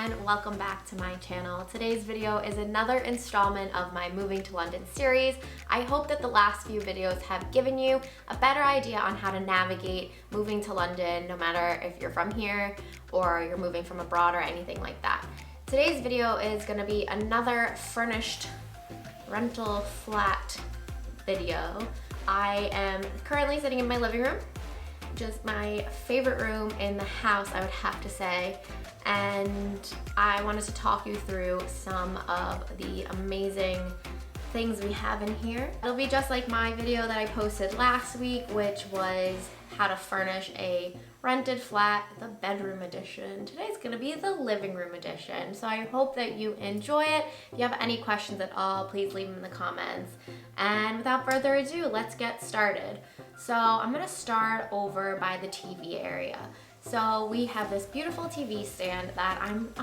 everyone, welcome back to my channel. Today's video is another installment of my Moving to London series. I hope that the last few videos have given you a better idea on how to navigate moving to London, no matter if you're from here or you're moving from abroad or anything like that. Today's video is going to be another furnished rental flat video. I am currently sitting in my living room, just my favorite room in the house, I would have to say, and I wanted to talk you through some of the amazing things we have in here. It'll be just like my video that I posted last week, which was how to furnish a rented flat, the bedroom edition. Today's gonna be the living room edition, so I hope that you enjoy it. If you have any questions at all, please leave them in the comments. And without further ado, let's get started. So I'm gonna start over by the TV area. So we have this beautiful TV stand that I'm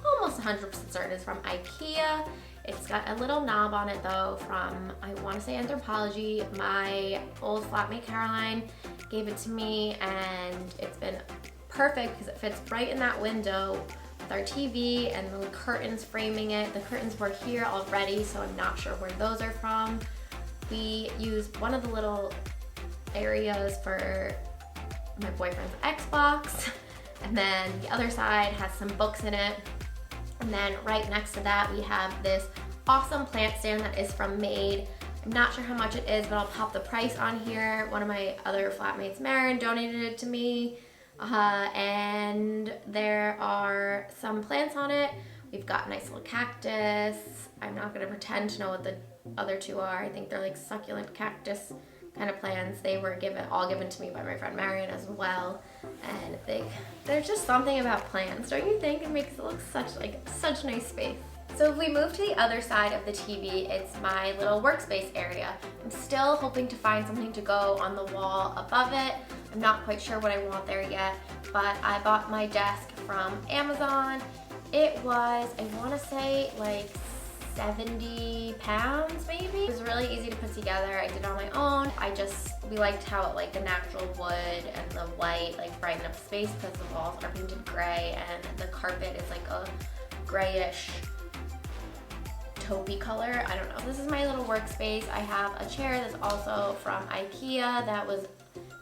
almost 100% certain is from IKEA. It's got a little knob on it though from, I wanna say, Anthropology. My old flatmate Caroline gave it to me and it's been perfect because it fits right in that window with our TV and the curtains framing it. The curtains were here already, so I'm not sure where those are from. We used one of the little areas for my boyfriend's Xbox, and then the other side has some books in it, and then right next to that we have this awesome plant stand that is from Made. I'm not sure how much it is, but I'll pop the price on here. One of my other flatmates, Marin, donated it to me, and there are some plants on it. We've got a nice little cactus. I'm not going to pretend to know what the other two are. I think they're like succulent cactus kind of plants. They were all given to me by my friend Marion as well, and there's just something about plants, don't you think? It makes it look such nice space. So if we move to the other side of the TV, it's my little workspace area. I'm still hoping to find something to go on the wall above it. I'm not quite sure what I want there yet, but I bought my desk from Amazon. It was, I want to say, like 70 pounds maybe. It was really easy to put together. I did it on my own. We liked how it, like, the natural wood and the white like brighten up space because the walls are painted gray and the carpet is like a grayish taupey color. I don't know. This is my little workspace. I have a chair that's also from IKEA that was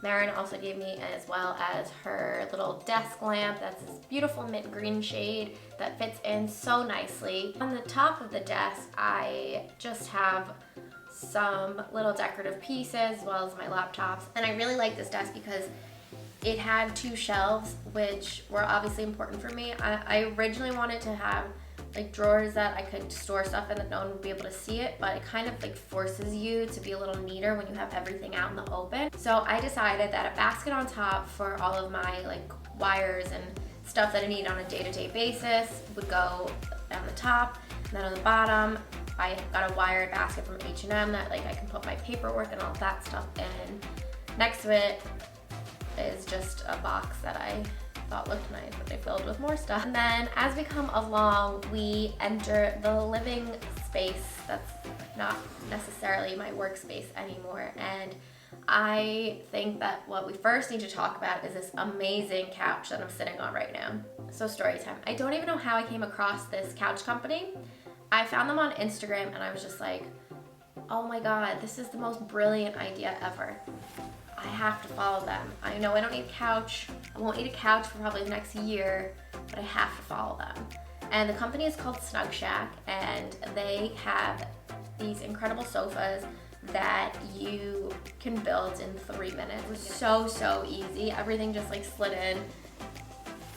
Marin also gave me, as well as her little desk lamp. That's this beautiful mint green shade that fits in so nicely. On the top of the desk, I just have some little decorative pieces as well as my laptops. And I really like this desk because it had two shelves, which were obviously important for me. I originally wanted to have like drawers that I could store stuff in that no one would be able to see it, but it kind of like forces you to be a little neater when you have everything out in the open. So I decided that a basket on top for all of my like wires and stuff that I need on a day-to-day basis would go on the top, and then on the bottom I got a wired basket from H&M that like I can put my paperwork and all that stuff in. Next to it is just a box that I thought looked nice, but they filled with more stuff. And then as we come along, we enter the living space that's not necessarily my workspace anymore. And I think that what we first need to talk about is this amazing couch that I'm sitting on right now. So story time. I don't even know how I came across this couch company. I found them on Instagram and I was just like, oh my God, this is the most brilliant idea ever. I have to follow them. I know I don't need a couch. I won't need a couch for probably the next year, but I have to follow them. And the company is called Snug Shack, and they have these incredible sofas that you can build in 3 minutes. It was so easy. Everything just like slid in.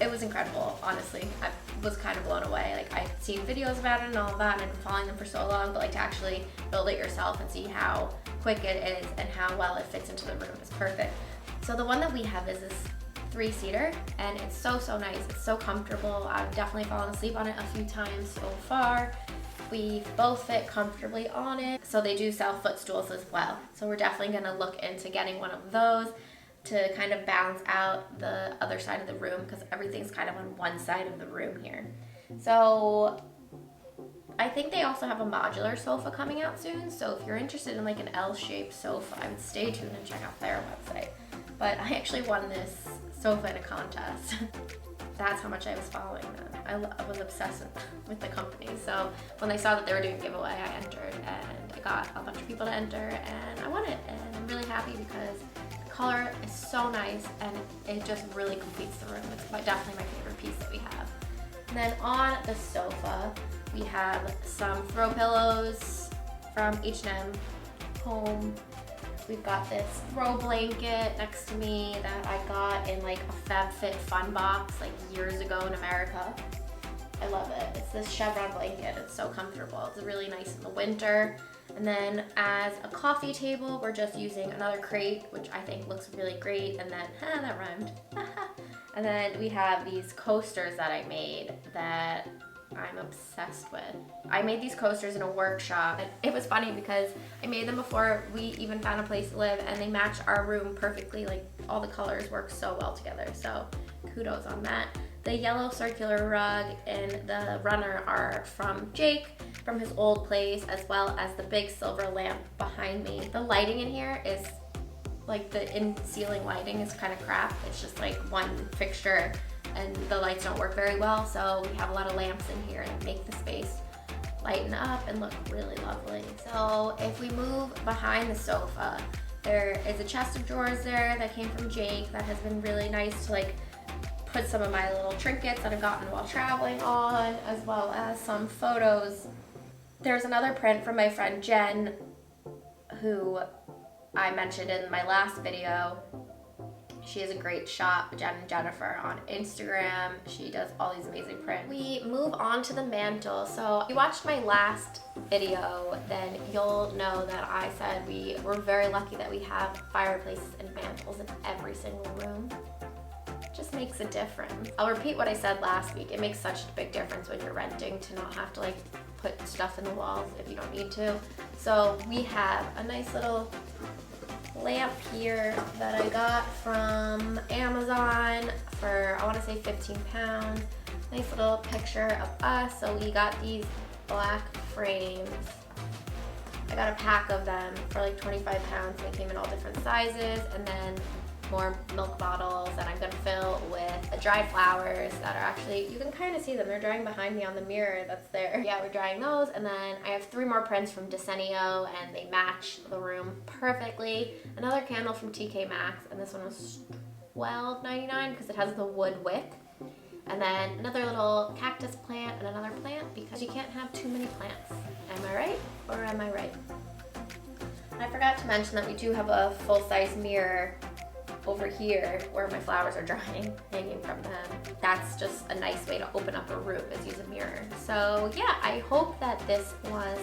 It was incredible, honestly. I was kind of blown away. Like, I've seen videos about it and all that, and I've been following them for so long, but like to actually build it yourself and see how quick it is and how well it fits into the room is perfect. So the one that we have is this 3-seater, and it's so nice. It's so comfortable. I've definitely fallen asleep on it a few times so far. We both fit comfortably on it. So they do sell footstools as well. So we're definitely gonna look into getting one of those to kind of balance out the other side of the room, because everything's kind of on one side of the room here. So I think they also have a modular sofa coming out soon, so if you're interested in like an L-shaped sofa, I would stay tuned and check out their website. But I actually won this sofa in a contest. that's how much I was following them. I was obsessed with the company. So when they saw that they were doing a giveaway, I entered, and I got a bunch of people to enter, and I won it. And I'm really happy because the color is so nice, and it just really completes the room. It's definitely my favorite piece that we have. And then on the sofa, we have some throw pillows from H&M Home. We've got this throw blanket next to me that I got in like a FabFit Fun box like years ago in America. I love it. It's this chevron blanket. It's so comfortable. It's really nice in the winter. And then as a coffee table, we're just using another crate, which I think looks really great. And then, that rhymed. And then we have these coasters that I made that I'm obsessed with. I made these coasters in a workshop. It was funny because I made them before we even found a place to live, and they match our room perfectly. Like, all the colors work so well together, so kudos on that. The yellow circular rug and the runner are from Jake, from his old place, as well as the big silver lamp behind me. The lighting in here is like, the in-ceiling lighting is kind of crap. It's just like one fixture, and the lights don't work very well, so we have a lot of lamps in here that make the space lighten up and look really lovely. So if we move behind the sofa, there is a chest of drawers there that came from Jake that has been really nice to like put some of my little trinkets that I've gotten while traveling on, as well as some photos. There's another print from my friend Jen, who I mentioned in my last video. She has a great shop, Jen and Jennifer, on Instagram. She does all these amazing prints. We move on to the mantle. So if you watched my last video, then you'll know that I said we were very lucky that we have fireplaces and mantles in every single room. It just makes a difference. I'll repeat what I said last week. It makes such a big difference when you're renting to not have to like put stuff in the walls if you don't need to. So we have a nice little lamp here that I got from Amazon for, I want to say 15 pounds. Nice little picture of us. So we got these black frames. I got a pack of them for like 25 pounds. They came in all different sizes, and then more milk bottles that I'm gonna fill with dried flowers that are actually, you can kind of see them. They're drying behind me on the mirror that's there. Yeah, we're drying those. And then I have 3 more prints from Decenio, and they match the room perfectly. Another candle from TK Maxx, and this one was $12.99 because it has the wood wick. And then another little cactus plant and another plant, because you can't have too many plants. Am I right, or am I right? I forgot to mention that we do have a full-size mirror over here where my flowers are drying, hanging from them. That's just a nice way to open up a room, is use a mirror. So yeah, I hope that this was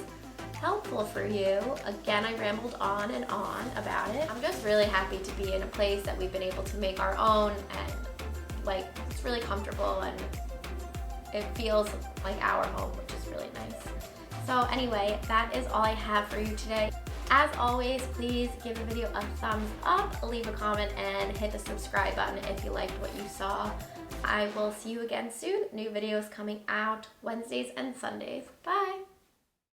helpful for you. Again, I rambled on and on about it. I'm just really happy to be in a place that we've been able to make our own, and like, it's really comfortable and it feels like our home, which is really nice. So anyway, that is all I have for you today. As always, please give the video a thumbs up, leave a comment, and hit the subscribe button if you liked what you saw. I will see you again soon. New videos coming out Wednesdays and Sundays. Bye!